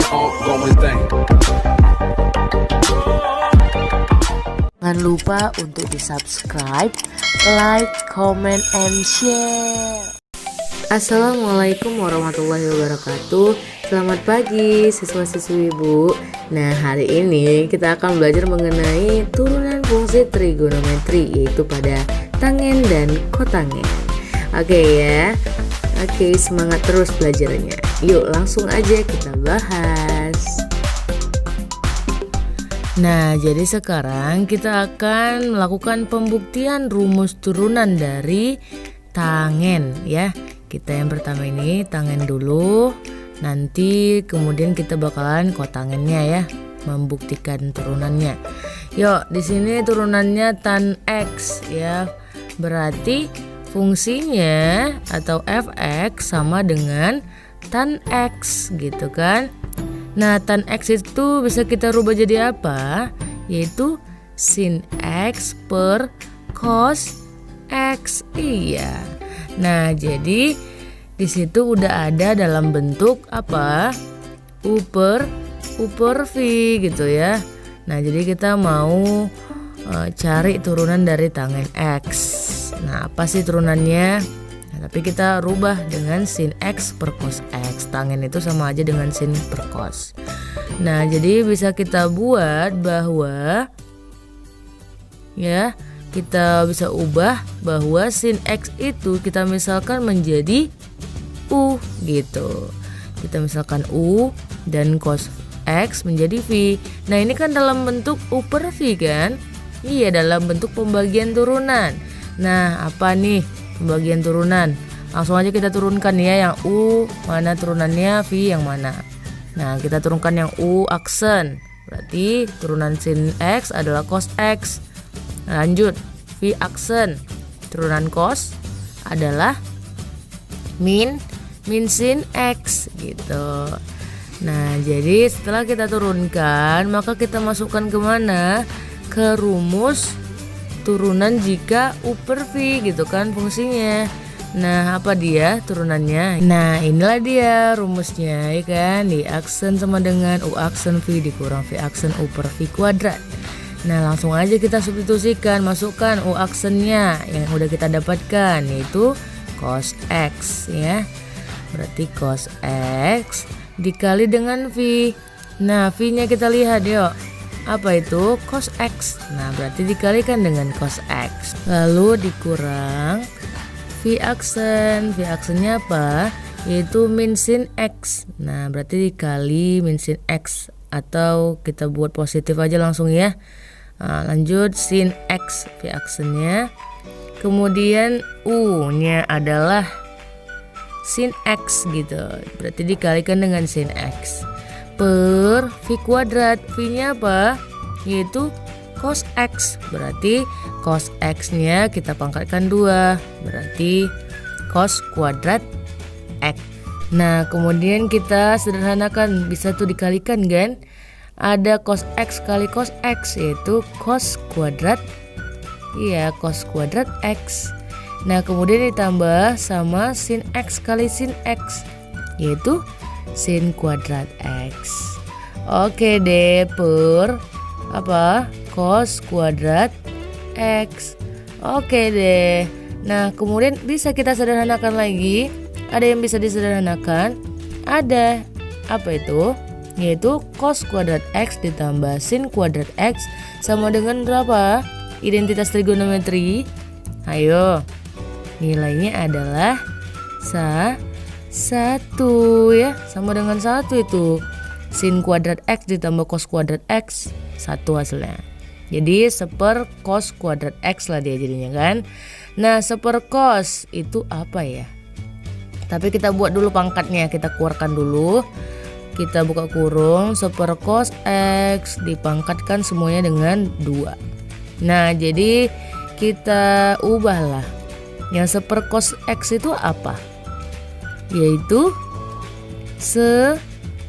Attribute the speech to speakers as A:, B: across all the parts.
A: ongoing thing.
B: Jangan lupa untuk di-subscribe, like, comment, and share. Assalamualaikum warahmatullahi wabarakatuh. Selamat pagi siswa-siswi Ibu. Nah, hari ini kita akan belajar mengenai turunan fungsi trigonometri, yaitu pada tangen dan kotangen. Oke ya. Oke, semangat terus belajarnya. Yuk langsung aja kita bahas. Nah, jadi sekarang kita akan melakukan pembuktian rumus turunan dari tangen ya. Kita yang pertama ini tangen dulu. Nanti kemudian kita bakalan kotangennya ya, membuktikan turunannya. Yuk, di sini turunannya tan X ya. Berarti fungsinya atau fx sama dengan tan X gitu kan. Nah, tan X itu bisa kita rubah jadi apa? Yaitu sin X per cos X. Iya. Nah, jadi di situ udah ada dalam bentuk apa? U per V gitu ya. Nah, jadi kita mau cari turunan dari tangen X. Nah, apa sih turunannya? Nah, tapi kita rubah dengan sin X per cos X. Tangen itu sama aja dengan sin per cos. Nah, jadi bisa kita buat bahwa ya, kita bisa ubah bahwa sin X itu kita misalkan menjadi U gitu. Kita misalkan U dan cos X menjadi V. Nah, ini kan dalam bentuk U per V kan? Iya, dalam bentuk pembagian turunan. Nah, apa nih pembagian turunan? Langsung aja kita turunkan ya, yang U mana turunannya, V yang mana. Nah, kita turunkan yang U aksen. Berarti turunan sin X adalah cos X. Lanjut, V aksen. Turunan cos adalah min sin X gitu. Nah, jadi setelah kita turunkan, maka kita masukkan kemana? Ke rumus turunan jika U per V gitu kan fungsinya. Nah, apa dia turunannya? Nah, inilah dia rumusnya ya kan. Di aksen sama dengan U aksen V dikurang V aksen U per V kuadrat. Nah, langsung aja kita substitusikan, masukkan U aksennya yang udah kita dapatkan, yaitu cos X ya. Berarti cos X dikali dengan V. Nah, V-nya kita lihat yuk. Apa itu? Cos X. Nah, berarti dikalikan dengan cos X. Lalu dikurang V aksen. V aksennya apa? Yaitu min sin X. Nah, berarti dikali min sin X. Atau kita buat positif aja langsung ya. Nah, lanjut sin X V aksennya. Kemudian U-nya adalah sin X gitu. Berarti dikalikan dengan sin X. Per V kuadrat. V-nya apa? Yaitu cos X. Berarti cos X-nya kita pangkatkan 2. Berarti cos kuadrat X. Nah, kemudian kita sederhanakan. Bisa tuh dikalikan kan? Ada cos X kali cos X, yaitu cos kuadrat. Iya, cos kuadrat X. Nah, kemudian ditambah sama sin X kali sin X, yaitu sin kuadrat X. Oke deh, per apa? Cos kuadrat X. Oke deh. Nah, kemudian bisa kita sederhanakan lagi. Ada yang bisa disederhanakan? Ada. Apa itu? Yaitu cos kuadrat X ditambah sin kuadrat X sama dengan berapa? Identitas trigonometri. Ayo. Nilainya adalah 1 ya, sama dengan 1 itu. Sin kuadrat X ditambah cos kuadrat X 1 hasilnya. Jadi 1/4 cos kuadrat X lah dia jadinya kan. Nah, 1/4 cos itu apa ya? Tapi kita buat dulu pangkatnya, kita keluarkan dulu. Kita buka kurung, 1/4 cos X dipangkatkan semuanya dengan 2. Nah, jadi kita ubahlah. Yang 1/4 cos X itu apa? Yaitu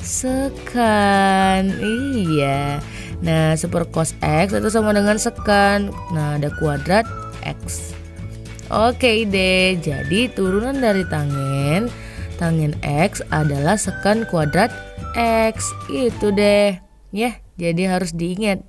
B: sekan. Iya. Nah, 1/4 cos X itu sama dengan sekan. Nah, ada kuadrat X. Oke deh. Jadi turunan dari tangen tangen X adalah sekan kuadrat X. Itu deh. Ya, jadi harus diingat.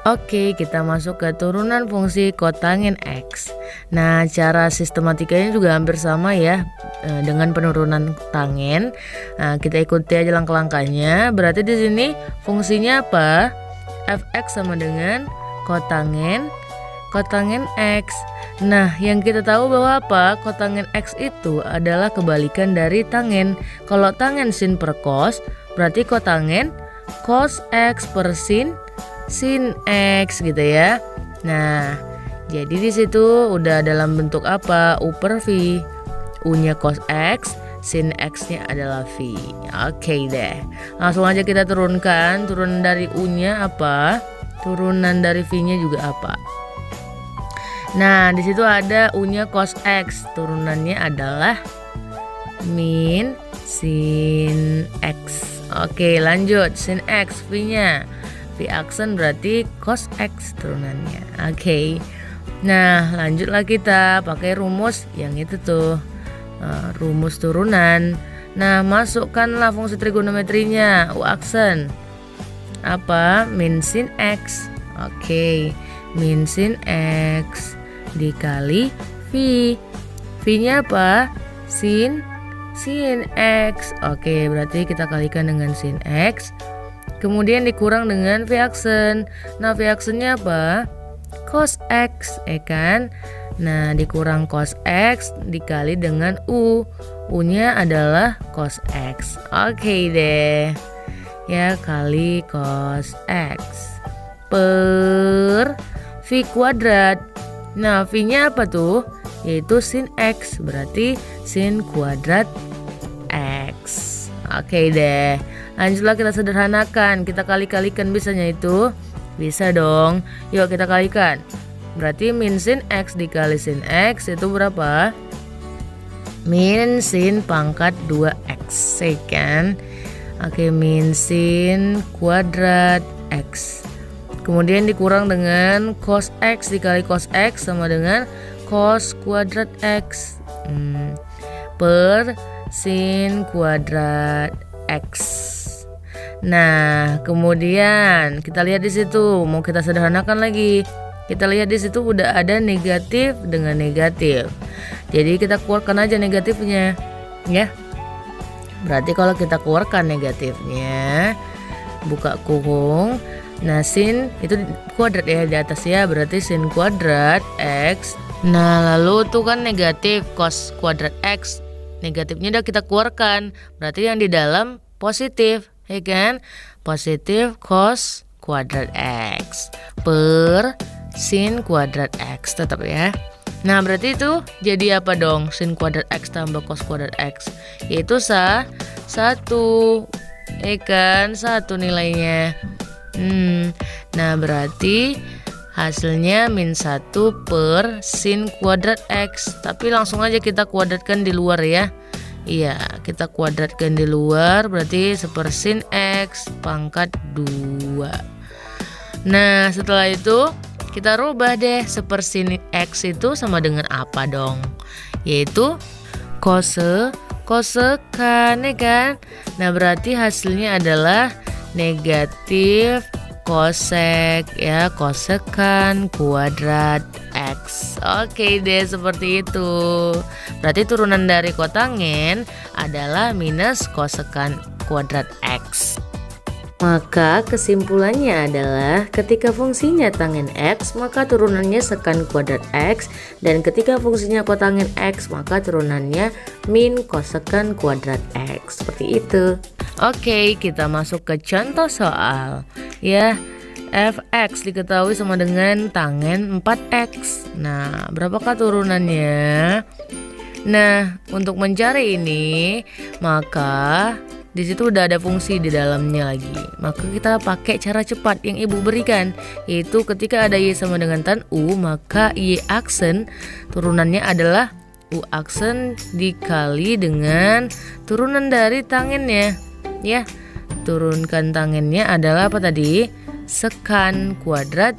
B: Oke, kita masuk ke turunan fungsi kotangen X. Nah, cara sistematikanya juga hampir sama ya dengan penurunan tangen. Nah, kita ikuti aja langkah-langkahnya. Berarti di sini fungsinya apa? Fx sama dengan kotangen X. Nah, yang kita tahu bahwa apa? Kotangen X itu adalah kebalikan dari tangen. Kalau tangen sin per cos, berarti kotangen cos X per sin X gitu ya. Nah, jadi di situ udah dalam bentuk apa? U per V. U-nya cos X, sin X-nya adalah V. Oke deh. Langsung aja kita turunkan. Turunan dari U-nya apa? Turunan dari V-nya juga apa? Nah, di situ ada U-nya cos X. Turunannya adalah min sin X. Oke, lanjut. Sin X, V-nya. V aksen berarti cos X turunannya. Oke. Nah, lanjutlah kita pakai rumus yang itu tuh. Rumus turunan. Nah, masukkanlah fungsi trigonometrinya. U aksen apa? Min sin X. Oke. Min sin X dikali V. V-nya apa? Sin X. Oke, berarti kita kalikan dengan sin X. Kemudian dikurang dengan V aksen. Nah, V aksennya apa? Cos X, kan? Nah, dikurang cos X dikali dengan U. U-nya adalah cos X. Oke deh. Ya, kali cos X per V kuadrat. Nah, V-nya apa tuh? Yaitu sin X. Berarti sin kuadrat X. Oke deh. Lanjutlah kita sederhanakan. Kita kali-kalikan bisanya itu? Bisa dong. Yuk kita kalikan. Berarti min sin X dikali sin X itu berapa? Min sin pangkat 2X, kan? Oke, min sin kuadrat X. Kemudian dikurang dengan cos X dikali cos X sama dengan cos kuadrat X per sin kuadrat X. Nah, kemudian kita lihat di situ, mau kita sederhanakan lagi. Kita lihat di situ udah ada negatif dengan negatif. Jadi kita keluarkan aja negatifnya, ya. Berarti kalau kita keluarkan negatifnya, buka kurung. Nah, sin itu kuadrat ya di atas ya, berarti sin kuadrat X. Nah, lalu tuh kan negatif cos kuadrat X. Negatifnya udah kita keluarkan, berarti yang di dalam positif, ya kan? Positif cos kuadrat X per sin kuadrat X tetap ya. Nah, berarti itu jadi apa dong? Sin kuadrat X tambah cos kuadrat X, yaitu 1, ya kan? 1 nilainya. Nah, berarti hasilnya min 1 per sin kuadrat X. Tapi langsung aja kita kuadratkan di luar ya. Iya, kita kuadratkan di luar, berarti sepersin X pangkat 2. Nah, setelah itu kita rubah deh, sepersin X itu sama dengan apa dong? Yaitu kosekan, ya kan? Nah, berarti hasilnya adalah negatif kosek ya, kosekan kuadrat X. Oke deh, seperti itu. Berarti turunan dari kotangen adalah minus kosekan kuadrat X. Maka kesimpulannya adalah ketika fungsinya tangen X, maka turunannya sekan kuadrat X, dan ketika fungsinya kotangen X, maka turunannya min kosekan kuadrat X. Seperti itu. Oke, kita masuk ke contoh soal. Ya, fx diketahui sama dengan tangen 4x. Nah, berapakah turunannya? Nah, untuk mencari ini, maka di situ udah ada fungsi di dalamnya lagi. Maka kita pakai cara cepat yang ibu berikan, yaitu ketika ada y sama dengan tan u, maka y aksen turunannya adalah u aksen dikali dengan turunan dari tangennya. Ya, turunkan tangennya adalah apa tadi? Sekan kuadrat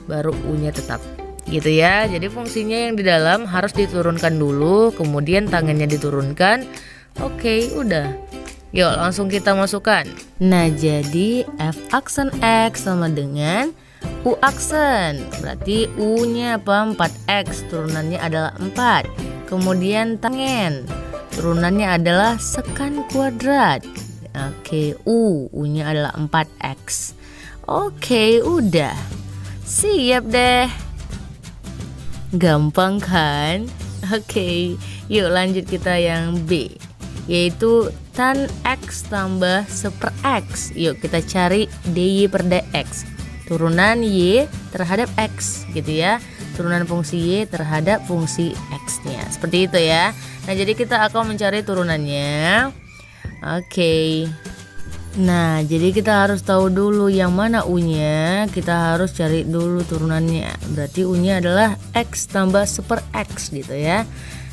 B: baru u-nya tetap. gitu ya. Jadi fungsinya yang di dalam harus diturunkan dulu, kemudian tangennya diturunkan. Oke, udah. Yuk langsung kita masukkan. Nah, jadi F aksen X sama dengan U aksen. Berarti U-nya apa? 4X, turunannya adalah 4. Kemudian tangen, turunannya adalah sekan kuadrat. Oke, U-nya adalah 4X. Oke, udah. Siap deh. Gampang kan? Oke, yuk lanjut kita yang B, yaitu tan X tambah 1/X. Yuk kita cari DY per DX. Turunan Y terhadap X gitu ya. Turunan fungsi Y terhadap fungsi X-nya. Seperti itu ya. Nah, jadi kita akan mencari turunannya. Oke. Nah, jadi kita harus tahu dulu yang mana U-nya. Kita harus cari dulu turunannya. Berarti U-nya adalah X tambah 1/X gitu ya.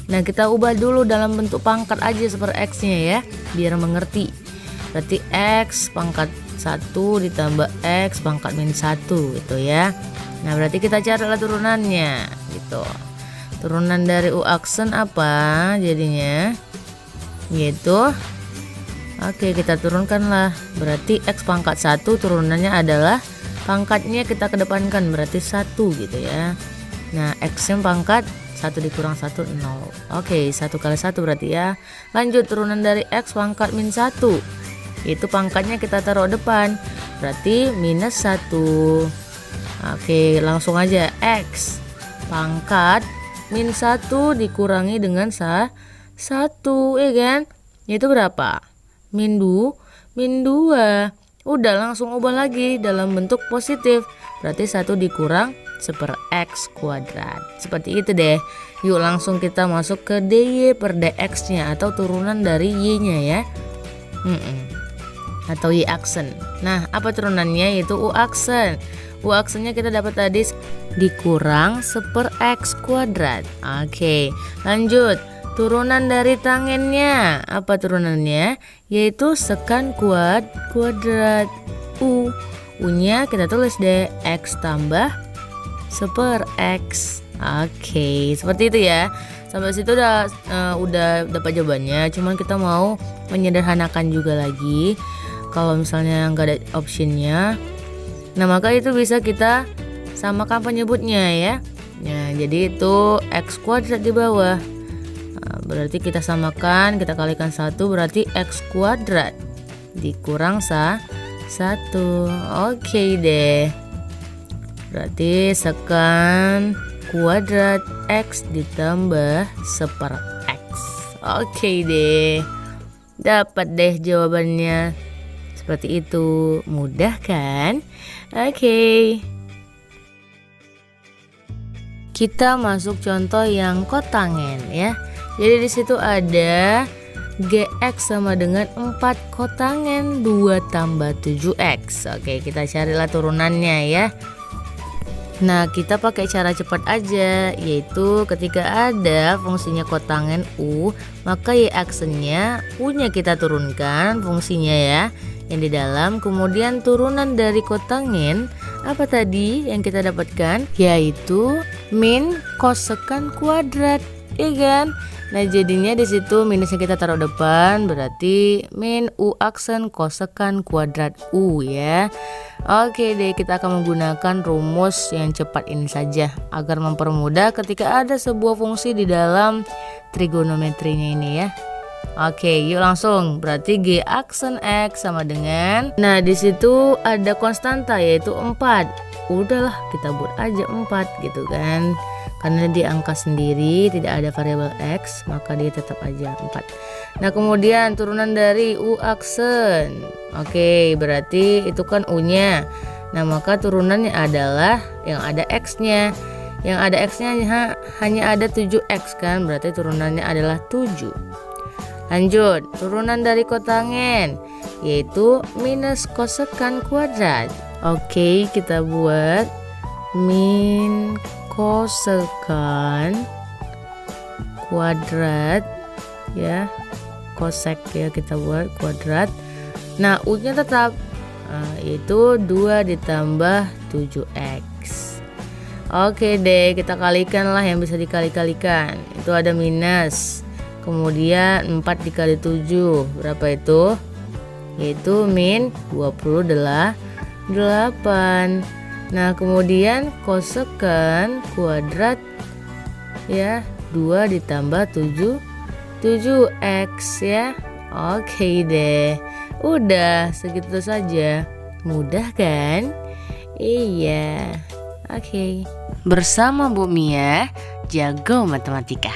B: Nah, kita ubah dulu dalam bentuk pangkat aja 1/X-nya ya, biar mengerti. Berarti X pangkat 1 ditambah X pangkat -1 gitu ya. Nah, berarti kita carilah turunannya gitu. Turunan dari U aksen apa jadinya? Gitu. Oke, kita turunkanlah. Berarti X pangkat 1 turunannya adalah pangkatnya kita kedepankan, berarti 1 gitu ya. Nah, X-nya pangkat 1 dikurang 1, 0. Oke, 1 kali 1 berarti ya. Lanjut, turunan dari X pangkat -1. Itu pangkatnya kita taruh depan, berarti -1. Oke, langsung aja. X pangkat -1 dikurangi dengan 1, ya kan? Itu berapa? -2. Udah, langsung ubah lagi dalam bentuk positif. Berarti 1 dikurang 1/X kuadrat. Seperti itu deh. Yuk langsung kita masuk ke DY per DX-nya atau turunan dari Y-nya ya. Atau Y aksen. Nah, apa turunannya? Yaitu U aksen. U aksennya kita dapat tadi dikurang 1/X kuadrat. Oke, lanjut. Turunan dari tangennya, apa turunannya? Yaitu sekan kuadrat U. U-nya kita tulis deh X tambah 1/X. Oke, seperti itu ya. Sampai situ udah dapat jawabannya. Cuman kita mau menyederhanakan juga lagi. Kalau misalnya nggak ada optionnya, nah maka itu bisa kita samakan penyebutnya ya. Nah, jadi itu X kuadrat di bawah. Berarti kita samakan, kita kalikan 1, berarti X kuadrat dikurang 1. Oke deh. Berarti sekan kuadrat X ditambah 1/X. Oke deh. Dapat deh jawabannya. Seperti itu. Mudah kan? Oke. Kita masuk contoh yang kotangen ya. Jadi di situ ada GX sama dengan 4 kotangen 2 tambah 7X. Oke, kita carilah turunannya ya. Nah, kita pakai cara cepat aja, yaitu ketika ada fungsinya kotangen U, maka Y aksennya U-nya kita turunkan fungsinya ya, yang di dalam. Kemudian turunan dari kotangen apa tadi yang kita dapatkan? Yaitu min kosekan kuadrat, ya kan? Nah, jadinya di situ minusnya kita taruh depan, berarti min U aksen kosekan kuadrat U ya. Oke deh, kita akan menggunakan rumus yang cepat ini saja agar mempermudah ketika ada sebuah fungsi di dalam trigonometrinya ini ya. Oke, yuk langsung. Berarti G aksen X sama dengan, nah di situ ada konstanta yaitu 4. Udahlah, kita buat aja 4 gitu kan. Karena dia angka sendiri, tidak ada variabel X, maka dia tetap aja 4. Nah, kemudian turunan dari U aksen. Oke, berarti itu kan U-nya. Nah, maka turunannya adalah yang ada X-nya. Yang ada X-nya hanya ada 7X kan, berarti turunannya adalah 7. Lanjut, turunan dari kotangen yaitu minus kosekan kuadrat. Oke, kita buat min kosekan kuadrat ya, kosek ya, kita buat kuadrat. Nah, U-nya tetap yaitu 2 ditambah 7X. Oke deh, kita kalikan lah yang bisa dikali-kalikan. Itu ada minus. Kemudian 4 dikali 7 berapa itu? Yaitu min 28. Nah kemudian kosekan kuadrat ya 2 ditambah 7x ya. Oke deh, udah segitu saja. Mudah kan? Iya. Oke. Bersama Bu Mia, jago matematika.